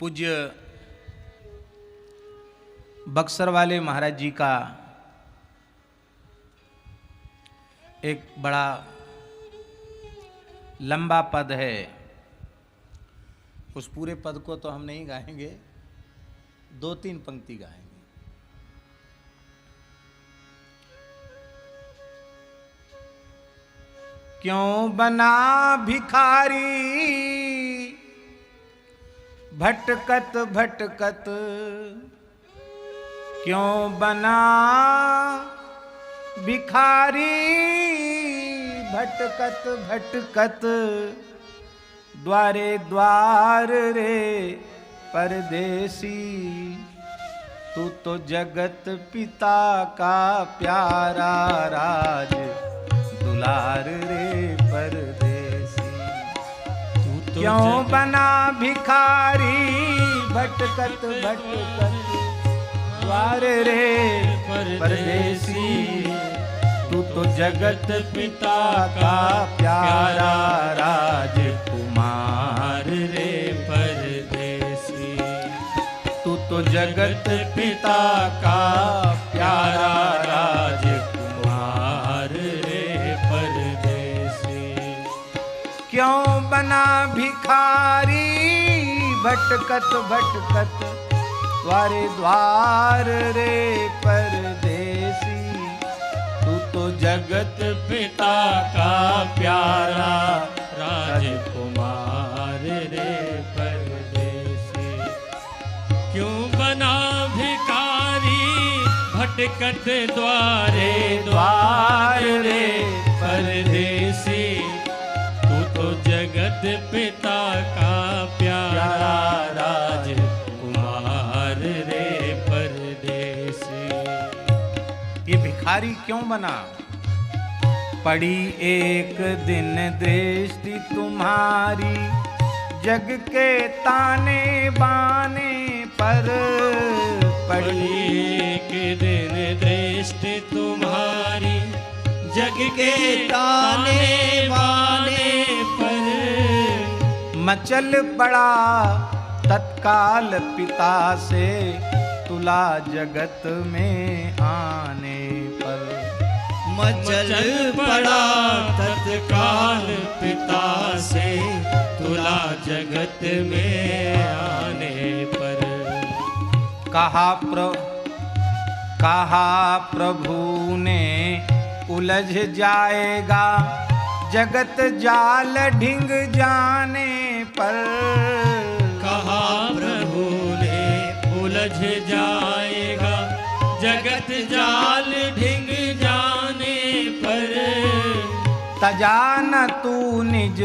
पूज्य बक्सर वाले महाराज जी का एक बड़ा लंबा पद है। उस पूरे पद को तो हम नहीं गाएंगे, 2-3 पंक्ति गाएंगे। क्यों बना भिखारी भटकत भटकत, क्यों बना भिखारी भटकत भटकत, द्वारे द्वार रे परदेसी, तू तो जगत पिता का प्यारा राज दुलार रे परदेसी। क्यों बना भिखारी भटकत भटकत, द्वार रे परदेसी, तू तो जगत पिता का प्यारा राजकुमार रे परदेसी। तू तो जगत पिता का प्यारा राजकुमार रे परदेसी। क्यों बना भिखारी भटकत भटकत, द्वारे द्वार रे परदेसी, तू तो जगत पिता का प्यारा राजकुमार रे परदेसी। क्यों बना भिखारी भटकत, द्वारे द्वार रे परदेसी, तू तो जगत पिता का प्यारा राजकुमार रे परदेसी। ये भिखारी क्यों बना? पड़ी एक दिन दृष्टि तुम्हारी, जग के ताने बाने पर। पड़ी एक दिन दृष्टि तुम्हारी, जग के ताने बाने पर। मचल पड़ा तत्काल पिता से, तुला जगत में आने पर। मचल पड़ा तत्काल पिता से, तुला जगत में आने पर। कहा प्रभु ने उलझ जाएगा, जगत जाल ढिंग जाने पर। कहा प्रभु ने उलझ जाएगा, जगत जाल ढिंग जाने पर। तजा न तू निज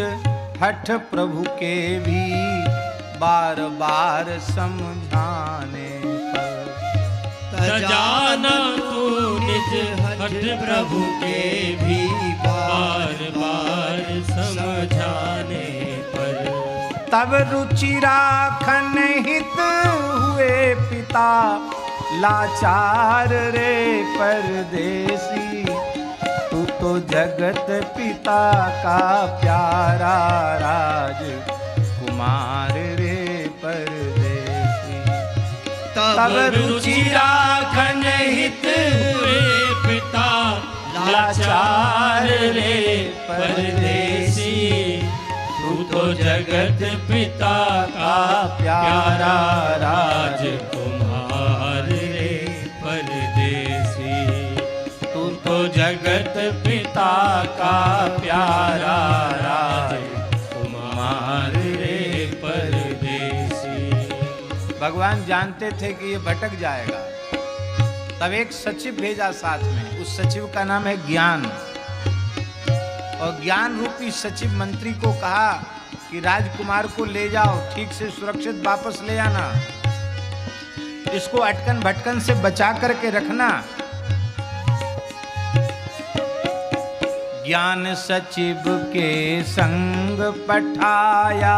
हठ प्रभु के भी, बार बार समझाने पर। तजा न तू निज हठ प्रभु के भी, बार बार समझाने पर। तब रुचि राखन हित हुए पिता, लाचार रे परदेसी, तू तो जगत पिता का प्यारा राजकुमार रे परदेसी। तब रुचि राखन हित हुए पिता, लाचार रे परदेसी, तू तो जगत पिता का प्यारा राजकुमार रे परदेसी। तू तो जगत पिता का प्यारा राजकुमार रे परदेसी। भगवान जानते थे कि ये भटक जाएगा, तब एक सचिव भेजा साथ में। उस सचिव का नाम है ज्ञान। और ज्ञान रूपी सचिव मंत्री को कहा कि राजकुमार को ले जाओ, ठीक से सुरक्षित वापस ले आना, इसको अटकन भटकन से बचा करके रखना। ज्ञान सचिव के संग पठाया,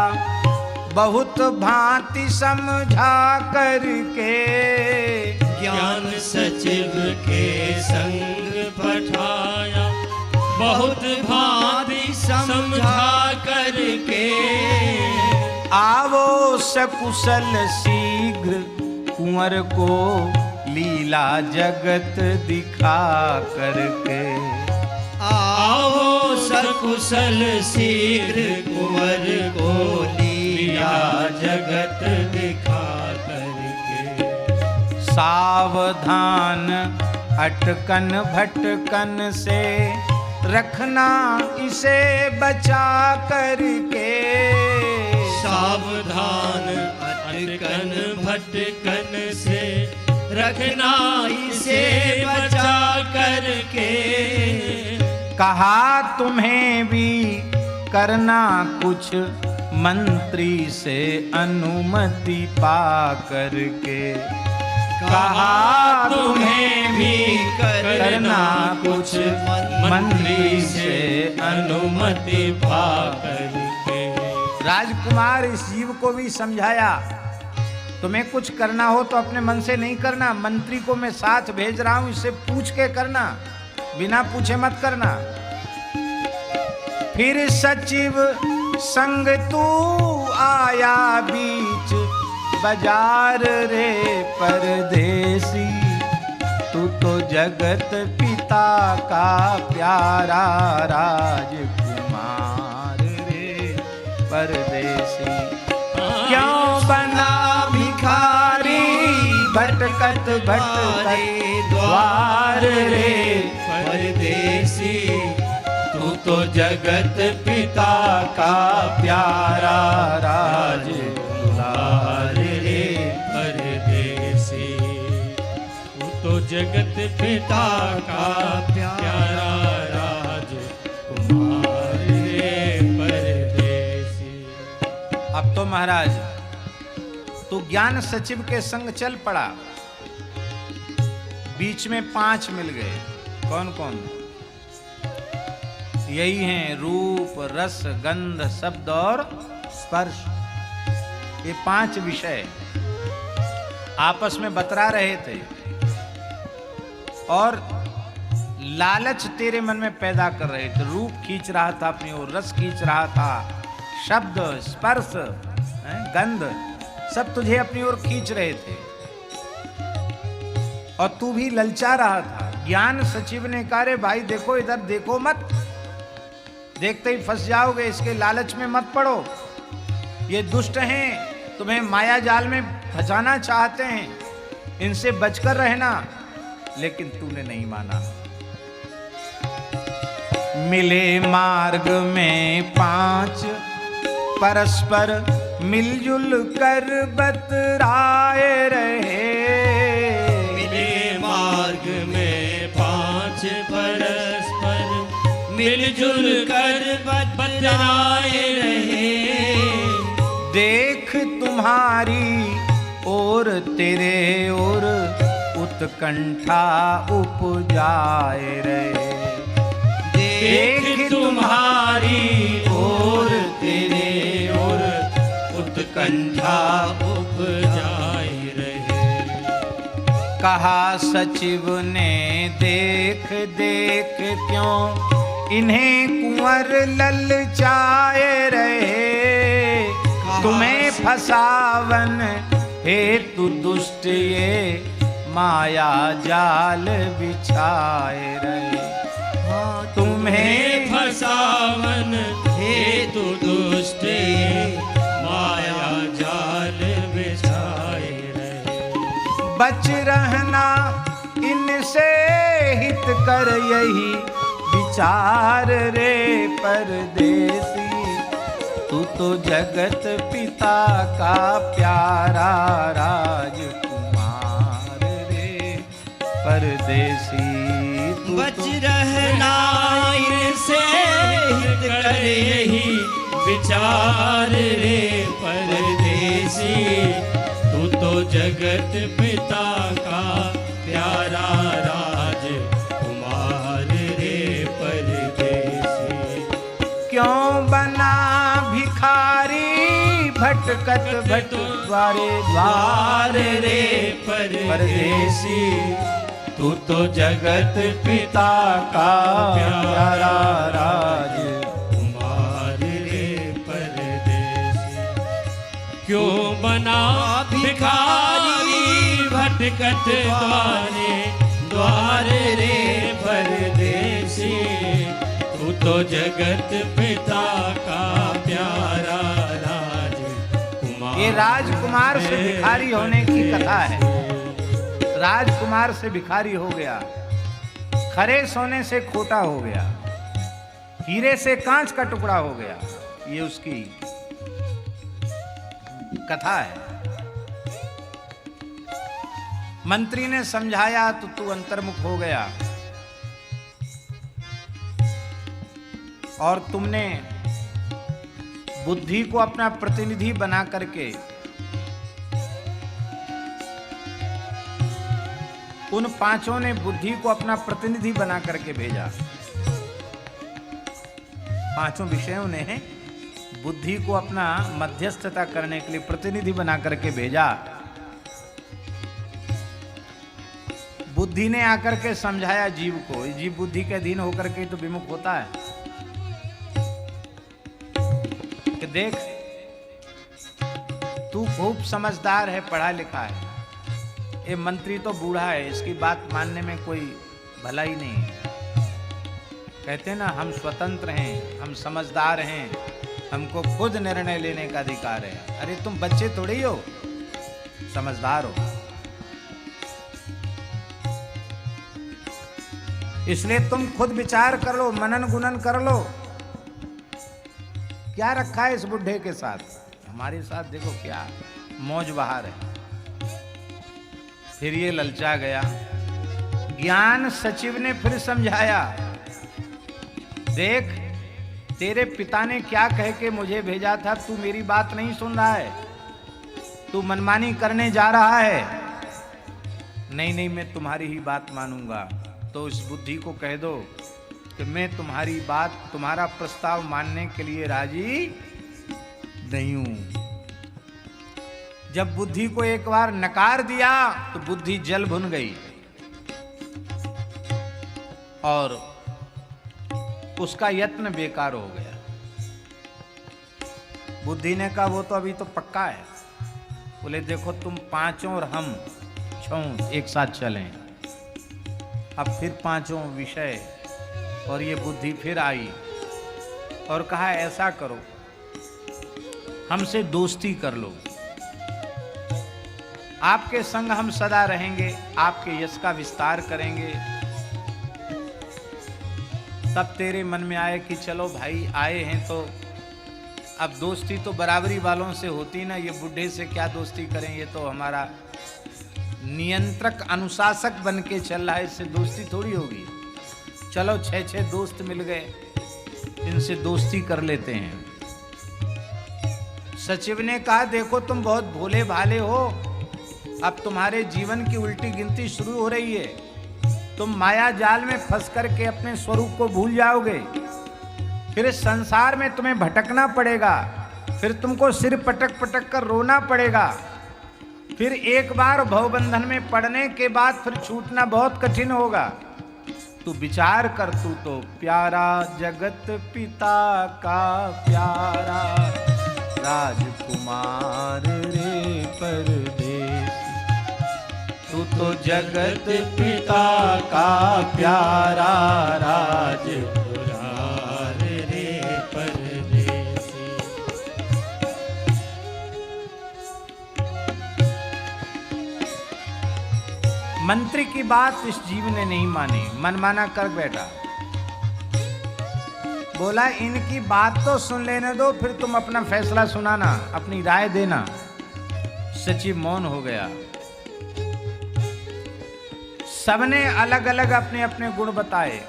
बहुत भांति समझा करके। ज्ञान सचिव के संग पठाया, बहुत भांति समझा करके। आवो सकुशल शीघ्र कुंवर को लीला जगत दिखा करके। आओ सकुशल शीघ्र कुंवर को लीला जगत दिखा करके। सावधान अटकन भटकन से रखना इसे बचा करके। सावधान अटकन भटकन से रखना इसे बचा करके। कहा तुम्हें भी करना कुछ मंत्री से अनुमति पा करके। कहा तुम्हें भी करना कुछ मंत्री से अनुमति पा करके। राजकुमार इस जीव को भी समझाया, तुम्हें कुछ करना हो तो अपने मन से नहीं करना, मंत्री को मैं साथ भेज रहा हूं, इससे पूछ के करना, बिना पूछे मत करना। फिर सचिव संग तू आया बीच बाजार रे परदेसी। तू तो जगत पिता का प्यारा राजकुमार रे परदेसी। क्यों बना भिखारी भटकत भटकत द्वार रे परदेसी। तू तो जगत पिता का प्यारा राजकुमार रे परदेसी। तू तो जगत पिता का प्यारा राजकुमार रे परदेसी। अब तो महाराज तू ज्ञान सचिव के संग चल पड़ा। बीच में 5 मिल गए। कौन कौन? यही हैं रूप, रस, गंध, शब्द और स्पर्श। ये 5 विषय आपस में बतरा रहे थे और लालच तेरे मन में पैदा कर रहे थे। रूप खींच रहा था अपनी ओर, रस खींच रहा था, शब्द, स्पर्श, गंध सब तुझे अपनी ओर खींच रहे थे और तू भी ललचा रहा था। ज्ञान सचिव ने कहा, रे भाई देखो, इधर देखो मत, देखते ही फंस जाओगे, इसके लालच में मत पड़ो। ये दुष्ट हैं, तुम्हें माया जाल में फंसाना चाहते हैं, इनसे बचकर रहना। लेकिन तूने नहीं माना। मिले मार्ग में 5 परस्पर मिलजुल कर बतराए रहे। मिले मार्ग में 5 परस्पर मिलजुल कर बतराए रहे। देख तुम्हारी और तेरे और उत्कंठा उपजाए रहे। देख तुम्हारी और तेरे और उत्कंठा उपजाए रहे। कहा सचिव ने, देख देख क्यों इन्हें कुंवर ललचाए रहे। तुम्हें फसावन हेतु दुष्ट ये माया जाल बिछाए रहे। तुम्हें फसावन हेतु दुष्ट माया जाल बिछाए रहे। बच रहना इनसे हित कर यही विचार रे परदेसी। तू तो जगत पिता का प्यारा राजकुमार रे परदेसी। बच रहना इनसे हित कर यही विचार रे परदेसी। तू तो जगत पिता का प्यारा राजकुमार रे परदेसी। क्यों बना भिखारी भटकत भटवारे द्वार रे परदेसी। तू तो जगत पिता का प्यारा राजकुमार रे परदेसी। क्यों बना भिखारी भटकत द्वारे द्वारे रे परदेसी। तू तो जगत पिता का प्यारा राजकुमार। ये राजकुमार से भिखारी होने की कथा है। राजकुमार से भिखारी हो गया, खरे सोने से खोटा हो गया, हीरे से कांच का टुकड़ा हो गया। ये उसकी कथा है। मंत्री ने समझाया तो तू अंतर्मुख हो गया और तुमने बुद्धि को अपना प्रतिनिधि बना करके उन पांचों ने बुद्धि को अपना प्रतिनिधि बना करके भेजा। पांचों विषयों ने बुद्धि को अपना मध्यस्थता करने के लिए प्रतिनिधि बना करके भेजा। बुद्धि ने आकर के समझाया जीव को। जीव बुद्धि के अधीन होकर के तो विमुख होता है कि देख तू खूब समझदार है, पढ़ा लिखा है, ये मंत्री तो बूढ़ा है, इसकी बात मानने में कोई भला ही नहीं है। कहते ना हम स्वतंत्र हैं, हम समझदार हैं, हमको खुद निर्णय लेने का अधिकार है। अरे तुम बच्चे थोड़े ही हो, समझदार हो। इसलिए तुम खुद विचार कर लो, मनन गुणन कर लो। क्या रखा है इस बुढ़े के साथ? हमारे साथ देखो क्या मौज बहार है। फिर ये ललचा गया। ज्ञान सचिव ने फिर समझाया, देख तेरे पिता ने क्या कह के मुझे भेजा था, तू मेरी बात नहीं सुन रहा है, तू मनमानी करने जा रहा है। नहीं नहीं, मैं तुम्हारी ही बात मानूंगा। तो इस बुद्धि को कह दो कि मैं तुम्हारी बात, तुम्हारा प्रस्ताव मानने के लिए राजी नहीं हूं। जब बुद्धि को एक बार नकार दिया तो बुद्धि जल भुन गई और उसका यत्न बेकार हो गया। बुद्धि ने कहा वो तो अभी तो पक्का है। बोले देखो तुम पांचों और हम छह एक साथ चलें। अब फिर पांचों विषय और ये बुद्धि फिर आई और कहा ऐसा करो, हमसे दोस्ती कर लो, आपके संग हम सदा रहेंगे, आपके यश का विस्तार करेंगे। तब तेरे मन में आए कि चलो भाई आए हैं तो अब दोस्ती तो बराबरी वालों से होती ना, ये बुढ़े से क्या दोस्ती करें, ये तो हमारा नियंत्रक अनुशासक बन के चल रहा है, इससे दोस्ती थोड़ी होगी। चलो 6 दोस्त मिल गए, इनसे दोस्ती कर लेते हैं। सचिव ने कहा देखो तुम बहुत भोले भाले हो, अब तुम्हारे जीवन की उल्टी गिनती शुरू हो रही है। तुम माया जाल में फंस करके अपने स्वरूप को भूल जाओगे, फिर इस संसार में तुम्हें भटकना पड़ेगा, फिर तुमको सिर पटक पटक कर रोना पड़ेगा, फिर एक बार भवबंधन में पड़ने के बाद फिर छूटना बहुत कठिन होगा। तू विचार कर, तू तो प्यारा जगत पिता का प्यारा राजकुमार रे परदेसी। तू तो जगत पिता का प्यारा राजकुमार रे परदेसी। मंत्री की बात इस जीव ने नहीं मानी, मनमाना कर बैठा। बोला इनकी बात तो सुन लेने दो, फिर तुम अपना फैसला सुनाना, अपनी राय देना। सचिव मौन हो गया। सबने अलग अलग अपने अपने गुण बताए।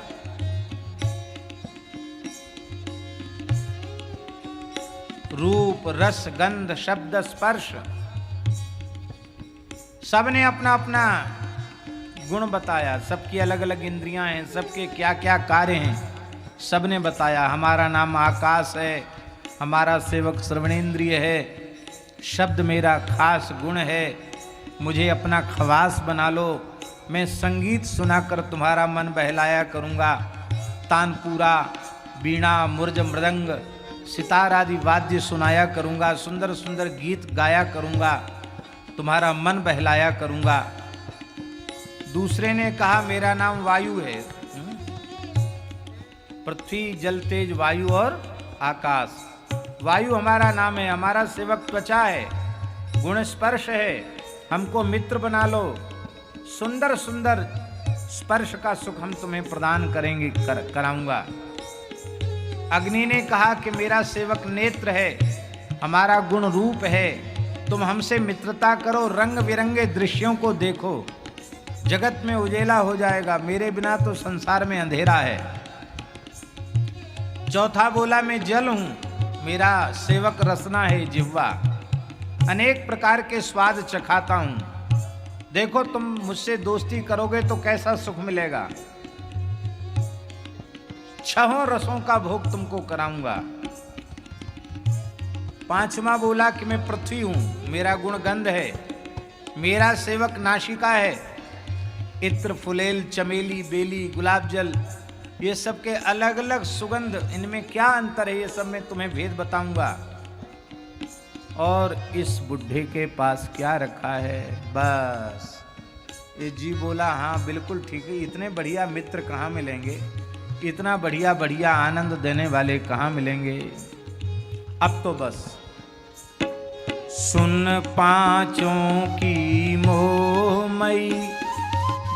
रूप, रस, गंध, शब्द, स्पर्श, सबने अपना अपना गुण बताया। सबकी अलग अलग इंद्रियां हैं, सबके क्या क्या कार्य हैं, सबने बताया। हमारा नाम आकाश है, हमारा सेवक श्रवणेंद्रिय है, शब्द मेरा खास गुण है, मुझे अपना खवास बना लो, मैं संगीत सुनाकर तुम्हारा मन बहलाया करूँगा। तानपुरा, बीणा, मुर्ज, मृदंग सितार आदि वाद्य सुनाया करूंगा, सुंदर सुंदर गीत गाया करूंगा, तुम्हारा मन बहलाया करूंगा। दूसरे ने कहा मेरा नाम वायु है। पृथ्वी, जल, तेज, वायु और आकाश। वायु हमारा नाम है, हमारा सेवक त्वचा है, गुण स्पर्श है, हमको मित्र बना लो, सुंदर सुंदर स्पर्श का सुख हम तुम्हें प्रदान करेंगे, कराऊंगा। अग्नि ने कहा कि मेरा सेवक नेत्र है, हमारा गुण रूप है, तुम हमसे मित्रता करो, रंग बिरंगे दृश्यों को देखो, जगत में उजेला हो जाएगा, मेरे बिना तो संसार में अंधेरा है। चौथा बोला मैं जल हूं, मेरा सेवक रसना है, जिह्वा, अनेक प्रकार के स्वाद चखाता हूं, देखो तुम मुझसे दोस्ती करोगे तो कैसा सुख मिलेगा, छहों रसों का भोग तुमको कराऊंगा। पांचवा बोला कि मैं पृथ्वी हूं, मेरा गुण गंध है, मेरा सेवक नासिका है, इत्र, फुलेल, चमेली, बेली, गुलाब जल, ये सब के अलग अलग सुगंध, इनमें क्या अंतर है ये सब मैं तुम्हें भेद बताऊंगा। और इस बुढ़े के पास क्या रखा है, बस। ये जी बोला हाँ बिल्कुल ठीक है, इतने बढ़िया मित्र कहाँ मिलेंगे, इतना बढ़िया बढ़िया आनंद देने वाले कहाँ मिलेंगे। अब तो बस सुन पांचों की मोहमयी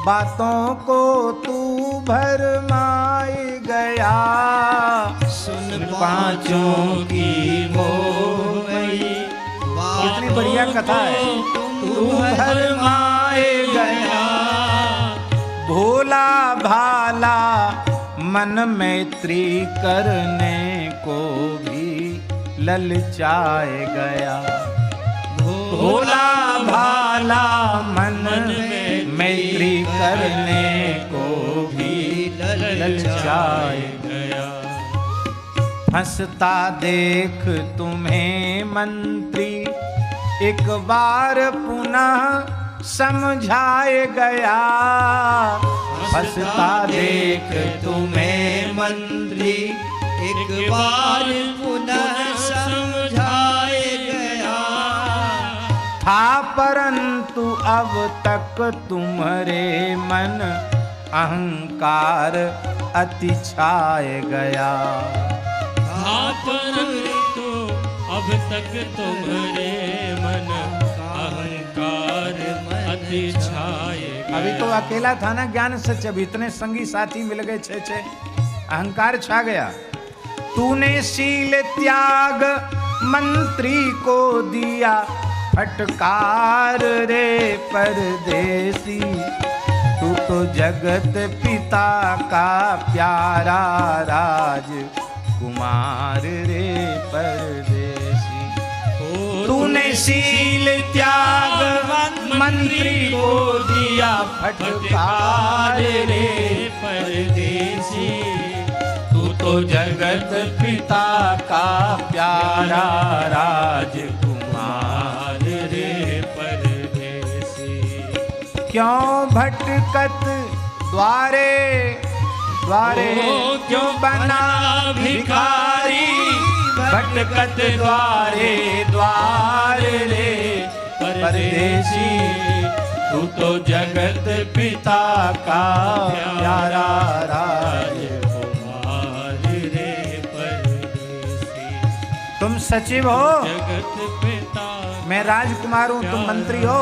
बातों को तू भरमाए गया, सुन पांचों की मोहमयी कितनी बढ़िया कथा है। तू भरमाए गया, भोला भाला मन मैत्री करने को भी ललचाए गया, भोला भाला मन मैत्री करने को भी ललचाए गया। हंसता देख तुम्हें मंत्री एक बार पुनः समझाए गया, हंसता देख तुम्हें मंत्री एक बार पुनः समझाए गया, था परंतु अब तक तुम्हारे मन अहंकार अति छाए गया, था परंतु अब तक तुम्हारे मन अहंकार अति छाए गया। अभी तो अकेला था ना ज्ञान सच, अब इतने संगी साथी मिल गए, छे अहंकार छा गया। तूने शील त्याग मंत्री को दिया फटकार रे परदेसी, तू तो जगत पिता का प्यारा राज कुमार रे परदेसी। तूने शील त्याग मंत्री को दिया फटकार रे परदेसी, तू तो जगत पिता का प्यारा राजकुमार रे परदेसी। क्यों भटकत द्वारे द्वारे क्यों बना भिखारी, भटकत द्वारे द्वारे रे परदेसी, तू तो जगत पिता का प्यारा राजकुमार रे परदेसी। तुम सचिव हो, जगत पिता मैं राजकुमार हूँ, तुम मंत्री हो,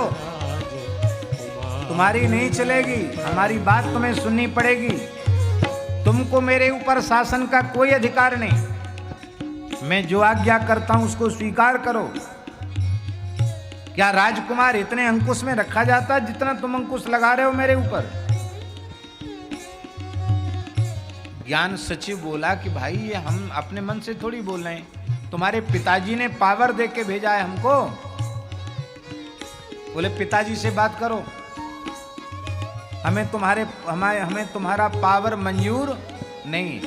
तुम्हारी नहीं चलेगी, हमारी बात तुम्हें सुननी पड़ेगी। तुमको मेरे ऊपर शासन का कोई अधिकार नहीं, मैं जो आज्ञा करता हूं उसको स्वीकार करो। क्या राजकुमार इतने अंकुश में रखा जाता जितना तुम अंकुश लगा रहे हो मेरे ऊपर? ज्ञान सचिव बोला कि भाई ये हम अपने मन से थोड़ी बोल रहे हैं, तुम्हारे पिताजी ने पावर दे के भेजा है हमको। बोले पिताजी से बात करो, हमें तुम्हारा पावर मंजूर नहीं,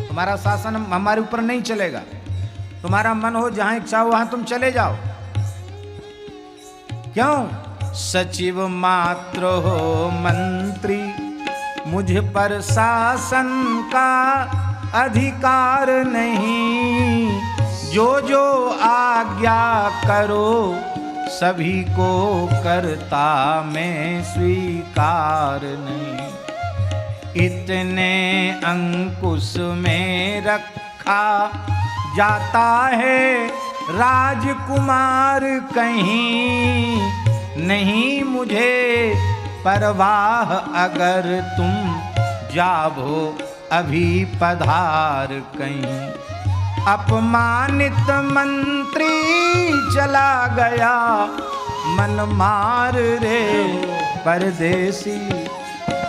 तुम्हारा शासन हमारे ऊपर नहीं चलेगा, तुम्हारा मन हो जहां इच्छा हो वहां तुम चले जाओ। क्यों? सचिव मात्र हो मंत्री, मुझ पर शासन का अधिकार नहीं, जो जो आज्ञा करो सभी को करता मैं स्वीकार नहीं। इतने अंकुश में रखा जाता है राजकुमार कहीं, नहीं मुझे परवाह अगर तुम जाओ अभी पधार कहीं। अपमानित मंत्री चला गया मन मार रे परदेसी,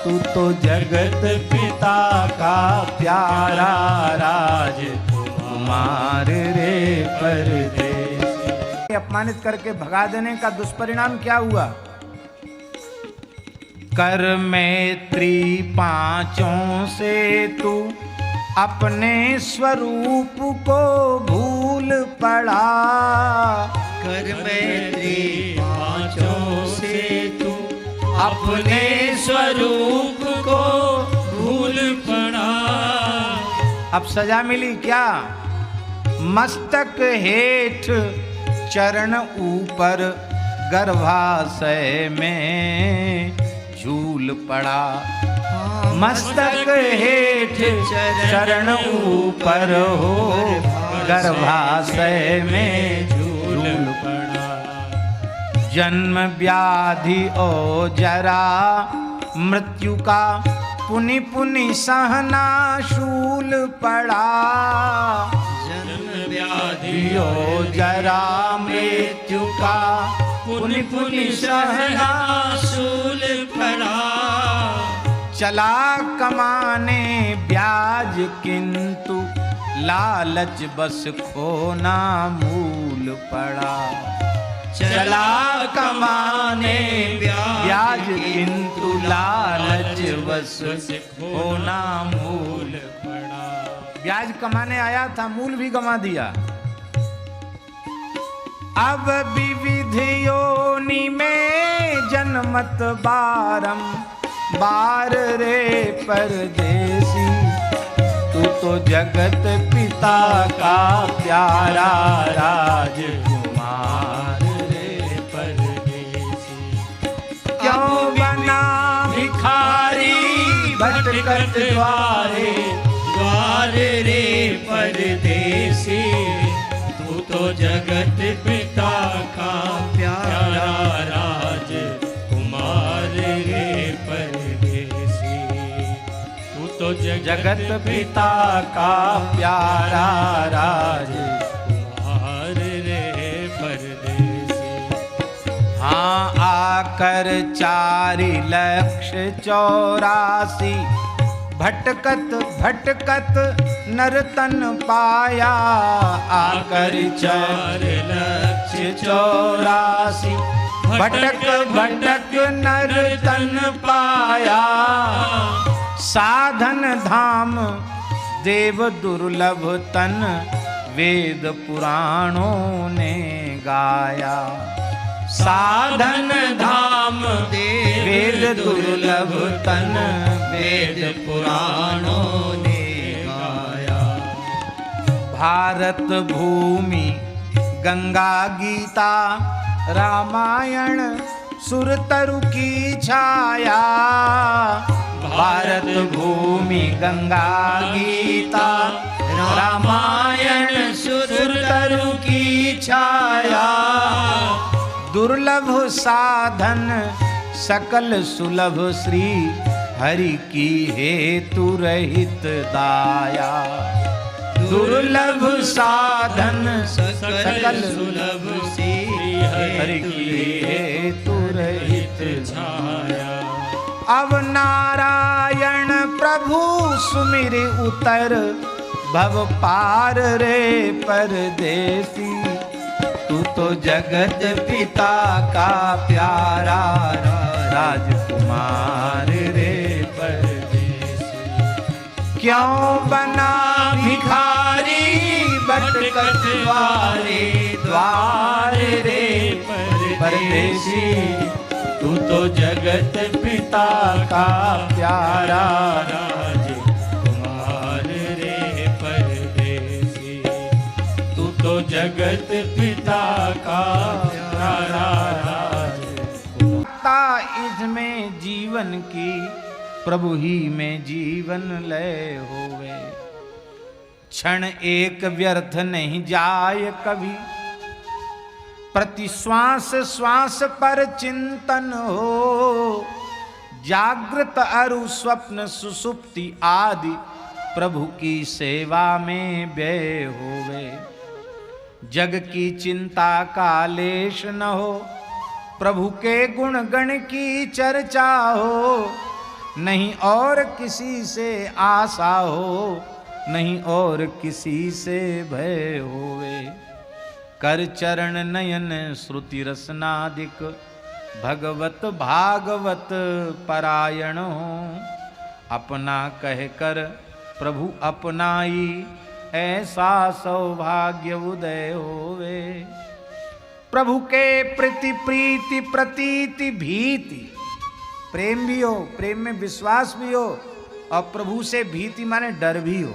तू तो जगत पिता का प्यारा राजकुमार रे परदेसी। अपमानित करके भगा देने का दुष्परिणाम क्या हुआ? कर मैत्री पांचों से तू अपने स्वरूप को भूल पड़ा। कर मैत्री पांचों से तू अपने स्वरूप को भूल पड़ा। अब सजा मिली क्या? मस्तक हेठ चरण ऊपर गर्भाशय में झूल पड़ा। मस्तक हेठ चरण ऊपर हो गर्भाशय में झूल पड़ा। जन्म व्याधि और जरा मृत्यु का पुनि पुनि सहना शूल पड़ा। जन्म व्याधि और जरा मृत्यु का पुनि पुनि सहना शूल पड़ा। चला कमाने ब्याज किंतु लालच बस खोना मूल पड़ा। चला कमाने ब्याज किंतु लालच बस खोना मूल पड़ा। ब्याज कमाने आया था, मूल भी गंवा दिया। अब विविध योनि में जन्मत बारम बार रे परदेसी, तू तो जगत पिता का प्यारा राजकुमार रे परदेसी। क्यों बना भिखारी भटकत द्वारे द्वारे रे परदेसी, तू तो जगत पिता का प्यारा राजकुमार रे परदेसी। तू तो जगत पिता का प्यारा राजकुमार रे परदेसी। हाँ आकर 4,84,00,000 भटकत भटकत नरतन पाया। आकर 4,84,00,000 भटक भटक नरतन पाया। साधन धाम देव दुर्लभ तन वेद पुराणों ने गाया। साधन धाम वेद दुर्लभ तन वेद पुराणों ने गाया। भारत भूमि गंगा गीता रामायण सुरतरु की छाया। भारत भूमि गंगा गीता रामायण सुरतरु की छाया। दुर्लभ साधन सकल सुलभ श्री हरि की हेतु रहित दाया। दुर्लभ साधन सकल सुलभ श्री हरि की हेतु रहित छाया। अब नारायण प्रभु सुमिर उतर भव पार रे परदेसी। तू तो जगत पिता का प्यारा राजकुमार रे परदेसी। क्यों बना भिखारी भटकत द्वारे द्वारे रे परदेसी। तू तो जगत पिता का प्यारा राजकुमार रे परदेसी। तू तो जगत पिता का प्यारा राज। ता इसमें जीवन की प्रभु ही में जीवन लय होवे। क्षण एक व्यर्थ नहीं जाय कभी, प्रति श्वास श्वास पर चिंतन हो। जागृत अरु स्वप्न सुसुप्ति आदि प्रभु की सेवा में व्यय होवे। जग की चिंता का लेश न हो, प्रभु के गुण गण की चर्चा हो। नहीं और किसी से आशा हो, नहीं और किसी से भय होवे। कर चरण नयन श्रुति रसनादिक, भगवत भागवत परायण हो। अपना कह कर प्रभु अपनाई, ऐसा सौभाग्य उदय होवे। प्रभु के प्रति प्रीति प्रतीति भीति, प्रेम भी हो, प्रेम में विश्वास भी हो, और प्रभु से भीति माने डर भी हो।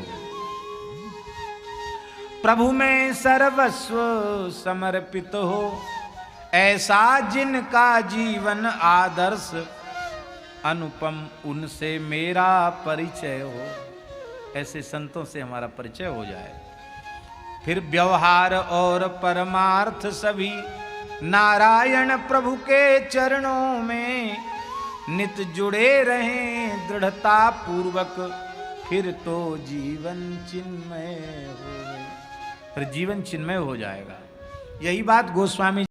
प्रभु में सर्वस्व समर्पित हो, ऐसा जिनका जीवन आदर्श अनुपम, उनसे मेरा परिचय हो। ऐसे संतों से हमारा परिचय हो जाए। फिर व्यवहार और परमार्थ सभी नारायण प्रभु के चरणों में नित जुड़े रहें दृढ़ता पूर्वक, फिर तो जीवन चिन्मय हो। फिर जीवन चिन्मय हो जाएगा। यही बात गोस्वामी